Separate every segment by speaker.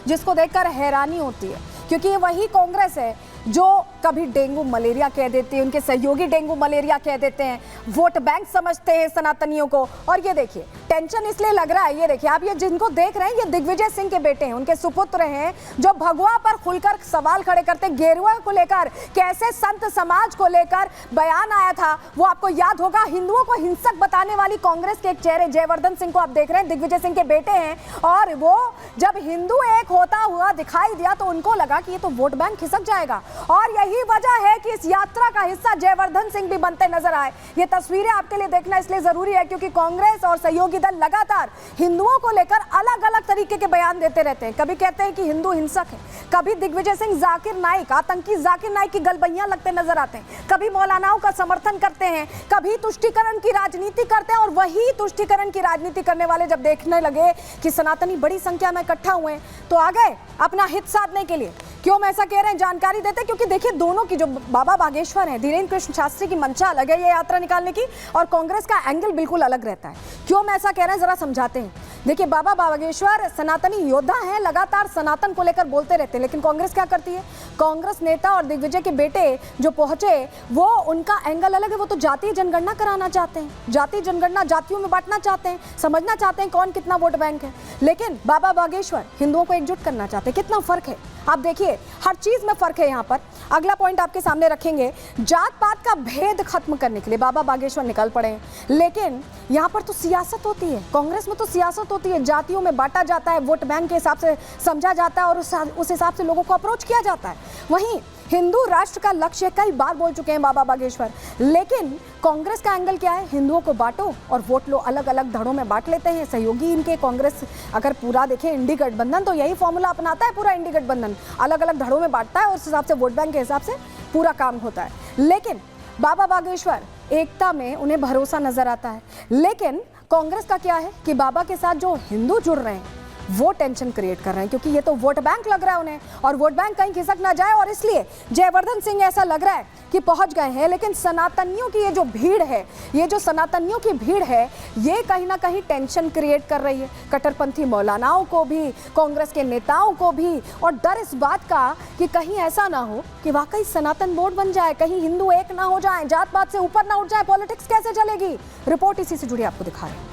Speaker 1: जिसको देखकर हैरानी होती है, क्योंकि ये वही कांग्रेस है जो कभी डेंगू मलेरिया कह देती है, उनके सहयोगी डेंगू मलेरिया कह देते हैं, वोट बैंक समझते हैं सनातनियों को। और ये देखिए टेंशन इसलिए लग रहा है, ये देखिए आप ये जिनको देख रहे हैं ये दिग्विजय सिंह के बेटे हैं, उनके सुपुत्र हैं, जो भगवा पर खुलकर सवाल खड़े करते हैं। गेरुआ को लेकर कैसे संत समाज को लेकर बयान आया था वो आपको याद होगा। हिंदुओं को हिंसक बताने वाली कांग्रेस के एक चेहरे जयवर्धन सिंह को आप देख रहे हैं, दिग्विजय सिंह के बेटे हैं, और वो जब हिंदू एक होता हुआ दिखाई दिया तो उनको लगा कि ये तो वोट बैंक खिसक जाएगा। और यही वजह है कि इस यात्रा का हिस्सा जयवर्धन सिंह भी बनते नजर आए। ये तस्वीरें आपके लिए देखना इसलिए जरूरी है क्योंकि कांग्रेस और सहयोगी दल लगातार हिंदुओं को लेकर अलग अलग तरीके के बयान देते रहते हैं। कभी कहते हैं कि हिंदू हिंसक है, कभी दिग्विजय सिंह जाकिर नाइक, आतंकी जाकिर नाइक की गलबैयां लगते नजर आते हैं, कभी मौलानाओं का समर्थन करते हैं, कभी तुष्टीकरण की राजनीति करते हैं। और वही तुष्टीकरण की राजनीति करने वाले जब देखने लगे कि सनातनी बड़ी संख्या में इकट्ठा हुए तो आ गए अपना हित साधने के लिए। क्यों मैं ऐसा कह रहे हैं जानकारी देते हैं, क्योंकि देखिए दोनों की जो बाबा बागेश्वर हैं, धीरेन्द्र कृष्ण शास्त्री की मंशा अलग है ये यात्रा निकालने की, और कांग्रेस का एंगल बिल्कुल अलग रहता है। क्यों मैं ऐसा कह रहे हैं जरा समझाते हैं। देखिए बाबा बागेश्वर सनातनी योद्धा हैं, लगातार सनातन को लेकर बोलते रहते हैं, लेकिन कांग्रेस क्या करती है, कांग्रेस नेता और दिग्विजय के बेटे जो पहुंचे वो उनका एंगल अलग है। वो तो जातीय जनगणना कराना चाहते हैं, जातीय जनगणना जातियों में बांटना चाहते हैं, समझना चाहते हैं कौन कितना वोट बैंक है। लेकिन बाबा बागेश्वर हिंदुओं को एकजुट करना चाहते हैं। कितना फर्क है आप देखिए, हर चीज में फर्क है। यहाँ पर अगला पॉइंट आपके सामने रखेंगे, जात पात का भेद खत्म करने के लिए बाबा बागेश्वर निकल पड़े हैं। लेकिन यहाँ पर तो सियासत होती है, कांग्रेस में तो सियासत होती है, जातियों में बांटा जाता है, वोट बैंक के हिसाब से समझा जाता है और उस हिसाब से लोगों को अप्रोच किया जाता है। वहीं हिंदू राष्ट्र का लक्ष्य कई बार बोल चुके हैं बाबा बागेश्वर, लेकिन कांग्रेस का एंगल क्या है, हिंदुओं को बांटो और वोट लो, अलग अलग धड़ों में बांट लेते हैं। सहयोगी इनके कांग्रेस अगर पूरा देखें इंडी गठबंधन तो यही फॉर्मूला अपनाता है, पूरा इंडी गठबंधन अलग अलग धड़ों में बांटता है और उस हिसाब से वोट बैंक के हिसाब से पूरा काम होता है। लेकिन बाबा बागेश्वर एकता में उन्हें भरोसा नजर आता है। लेकिन कांग्रेस का क्या है कि बाबा के साथ जो हिंदू जुड़ रहे हैं वो टेंशन क्रिएट कर रहे हैं, क्योंकि ये तो वोट बैंक लग रहा है उन्हें, और वोट बैंक कहीं खिसक ना जाए। और इसलिए जयवर्धन सिंह ऐसा लग रहा है कि पहुंच गए हैं। लेकिन सनातनियों की ये जो भीड़ है, ये जो सनातनियों की भीड़ है, ये कहीं ना कहीं टेंशन क्रिएट कर रही है कट्टरपंथी मौलानाओं को भी, कांग्रेस के नेताओं को भी, और डर इस बात का कि कहीं ऐसा ना हो कि वाकई सनातन बोर्ड बन जाए, कहीं हिंदू एक ना हो जाए, जात पात से ऊपर ना उठ जाए, पॉलिटिक्स कैसे चलेगी। रिपोर्ट इसी से जुड़ी आपको दिखा रहे हैं।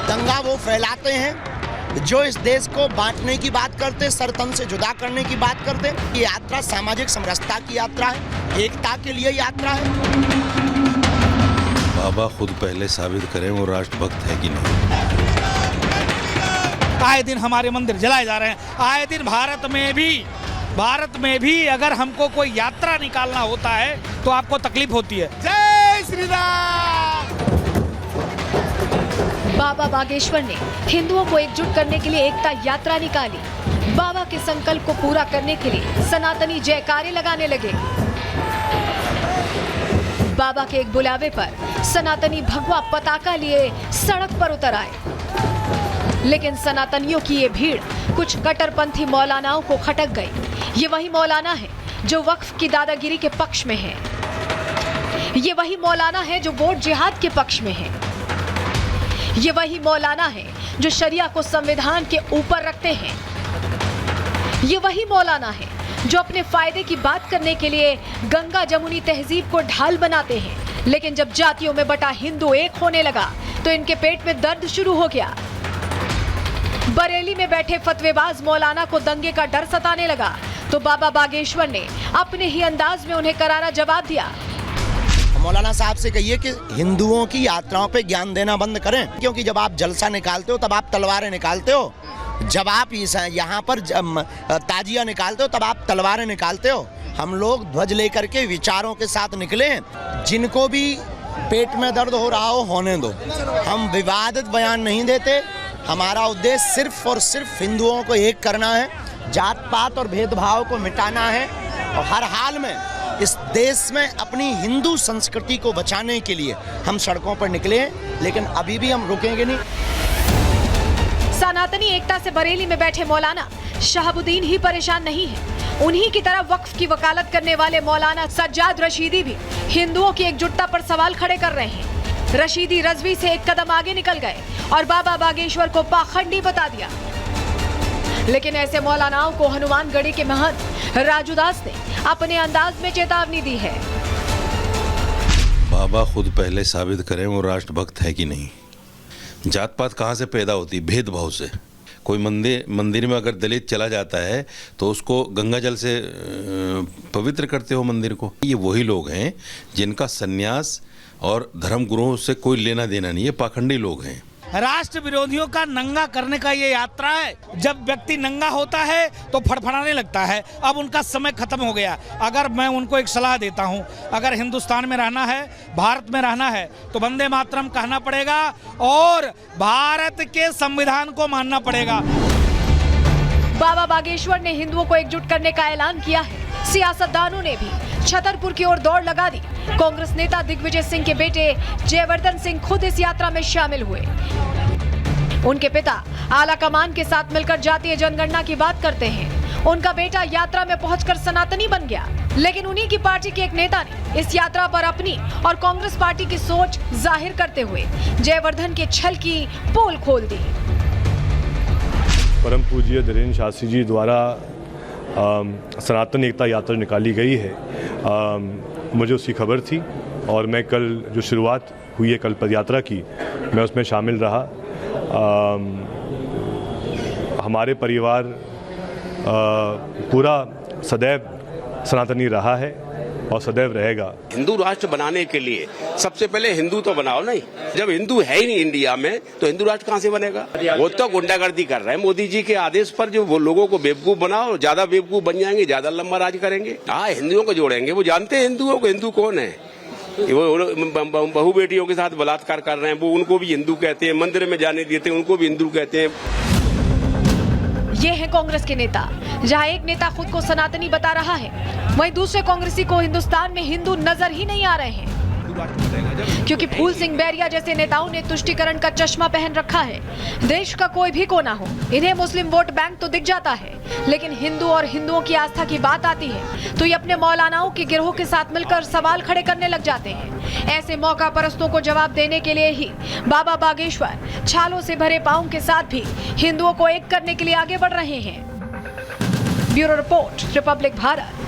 Speaker 2: दंगा वो फैलाते हैं जो इस देश को बांटने की बात करते, सरतन से जुदा करने की बात करते। ये यात्रा सामाजिक समरसता की यात्रा है, एकता के लिए यात्रा है।
Speaker 3: बाबा खुद पहले साबित करें वो राष्ट्रभक्त है कि नहीं।
Speaker 4: आए दिन हमारे मंदिर जलाए जा रहे हैं, आए दिन भारत में भी अगर हमको कोई यात्रा निकालना होता है तो आपको तकलीफ होती है। जय श्री राम।
Speaker 5: बाबा बागेश्वर ने हिंदुओं को एकजुट करने के लिए एकता यात्रा निकाली। बाबा के संकल्प को पूरा करने के लिए सनातनी जयकारे लगाने लगे। बाबा के एक बुलावे पर सनातनी भगवा पताका लिए सड़क पर उतर आए। लेकिन सनातनियों की ये भीड़ कुछ कट्टरपंथी मौलानाओं को खटक गई। ये वही मौलाना है जो वक्फ की दादागिरी के पक्ष में है, ये वही मौलाना है जो वोट जिहाद के पक्ष में है, ये वही मौलाना है जो शरिया को संविधान के ऊपर रखते हैं, ये वही मौलाना है जो अपने फायदे की बात करने के लिए गंगा जमुनी तहजीब को ढाल बनाते हैं। लेकिन जब जातियों में बटा हिंदू एक होने लगा तो इनके पेट में दर्द शुरू हो गया। बरेली में बैठे फतवेबाज मौलाना को दंगे का डर सताने लगा तो बाबा बागेश्वर ने अपने ही अंदाज में उन्हें करारा जवाब दिया।
Speaker 2: मौलाना साहब से कहिए कि हिंदुओं की यात्राओं पे ज्ञान देना बंद करें, क्योंकि जब आप जलसा निकालते हो तब आप तलवारें निकालते हो, जब आप यहाँ पर ताजिया निकालते हो तब आप तलवारें निकालते हो। हम लोग ध्वज लेकर के विचारों के साथ निकले, जिनको भी पेट में दर्द हो रहा हो होने दो। हम विवादित बयान नहीं देते, हमारा उद्देश्य सिर्फ और सिर्फ हिंदुओं को एक करना है, जात पात और भेदभाव को मिटाना है और हर हाल में इस देश में अपनी हिंदू संस्कृति को बचाने के लिए हम सड़कों पर निकले हैं, लेकिन अभी भी हम रुकेंगे नहीं।
Speaker 5: सनातनी एकता से बरेली में बैठे मौलाना शहाबुद्दीन ही परेशान नहीं है, उन्हीं की तरह वक्फ की वकालत करने वाले मौलाना सज्जाद रशीदी भी हिंदुओं की एकजुटता पर सवाल खड़े कर रहे हैं। रशीदी रजवी से एक कदम आगे निकल गए और बाबा बागेश्वर को पाखंडी बता दिया। लेकिन ऐसे मौलानाओं को हनुमानगढ़ी के महंत राजू दास ने अपने अंदाज में चेतावनी दी है।
Speaker 3: बाबा खुद पहले साबित करें वो राष्ट्रभक्त है कि नहीं। जात पात कहाँ से पैदा होती, भेदभाव से। कोई मंदिर में अगर दलित चला जाता है तो उसको गंगा जल से पवित्र करते हो मंदिर को। ये वही लोग हैं जिनका सन्यास और धर्म गुरुओं से कोई लेना देना नहीं है, पाखंडी लोग हैं।
Speaker 4: राष्ट्र विरोधियों का नंगा करने का ये यात्रा है। जब व्यक्ति नंगा होता है तो फड़फड़ाने लगता है। अब उनका समय खत्म हो गया। अगर मैं उनको एक सलाह देता हूं, अगर हिंदुस्तान में रहना है, भारत में रहना है, तो वंदे मातरम कहना पड़ेगा और भारत के संविधान को मानना पड़ेगा।
Speaker 5: बाबा बागेश्वर ने हिंदुओं को एकजुट करने का ऐलान किया है। सियासतदानों ने भी छतरपुर की ओर दौड़ लगा दी। कांग्रेस नेता दिग्विजय सिंह के बेटे जयवर्धन सिंह खुद इस यात्रा में शामिल हुए। उनके पिता आला कमान के साथ मिलकर जातीय जनगणना की बात करते हैं। उनका बेटा यात्रा में पहुंचकर सनातनी बन गया। लेकिन उन्हीं की पार्टी के एक नेता ने इस यात्रा पर अपनी और कांग्रेस पार्टी की सोच जाहिर करते हुए जयवर्धन के छल की पोल खोल दी।
Speaker 6: परम पूज्य धीरेन्द्र शास्त्री जी द्वारा सनातन एकता यात्रा निकाली गई है। मुझे उसकी खबर थी और मैं कल जो शुरुआत हुई है कल पदयात्रा की, मैं उसमें शामिल रहा। हमारे परिवार पूरा सदैव सनातनी रहा है और सदैव रहेगा।
Speaker 7: हिंदू राष्ट्र बनाने के लिए सबसे पहले हिंदू तो बनाओ नहीं। जब हिंदू है ही नहीं इंडिया में तो हिंदू राष्ट्र कहाँ से बनेगा? वो तो गुंडागर्दी कर रहे हैं। मोदी जी के आदेश पर जो वो लोगों को बेवकूफ बनाओ, ज्यादा बेवकूफ बन जाएंगे, ज्यादा लंबा राज करेंगे। हाँ, हिंदुओं को जोड़ेंगे। वो जानते हैं हिंदुओं को, हिंदू कौन है। वो बहू बेटियों के साथ बलात्कार कर रहे हैं, वो उनको भी हिंदू कहते हैं। मंदिर में जाने देते हैं, उनको भी हिंदू कहते हैं।
Speaker 5: ये है कांग्रेस के नेता। जहां एक नेता खुद को सनातनी बता रहा है, वहीं दूसरे कांग्रेसी को हिंदुस्तान में हिंदू नजर ही नहीं आ रहे हैं। क्योंकि फूल सिंह बैरिया जैसे नेताओं ने तुष्टीकरण का चश्मा पहन रखा है। देश का कोई भी कोना हो, इन्हें मुस्लिम वोट बैंक तो दिख जाता है, लेकिन हिंदू और हिंदुओं की आस्था की बात आती है तो ये अपने मौलानाओं के गिरोह के साथ मिलकर सवाल खड़े करने लग जाते हैं। ऐसे मौका परस्तों को जवाब देने के लिए ही बाबा बागेश्वर छालों से भरे पांव के साथ भी हिंदुओं को एक करने के लिए आगे बढ़ रहे हैं। Bureau report, Republic Bharat.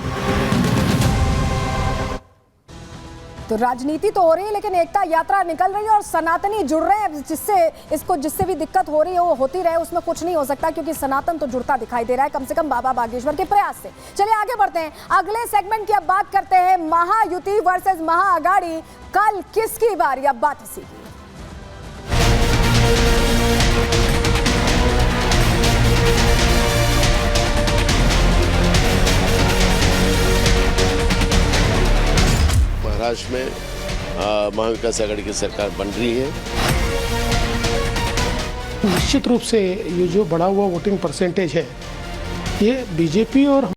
Speaker 1: तो राजनीति तो हो रही है लेकिन एकता यात्रा निकल रही है और सनातनी जुड़ रहे हैं, जिससे भी दिक्कत हो रही है वो होती रहे, उसमें कुछ नहीं हो सकता क्योंकि सनातन तो जुड़ता दिखाई दे रहा है, कम से कम बाबा बागेश्वर के प्रयास से। चलिए आगे बढ़ते हैं, अगले सेगमेंट की अब बात करते हैं महायुति वर्सेस महाअगाड़ी। कल किसकी बारी? अब बात इसी की।
Speaker 8: महाराष्ट्र में महाविकास आघाड़ी की सरकार बन रही है।
Speaker 9: निश्चित रूप से ये जो बढ़ा हुआ वोटिंग परसेंटेज है, ये बीजेपी और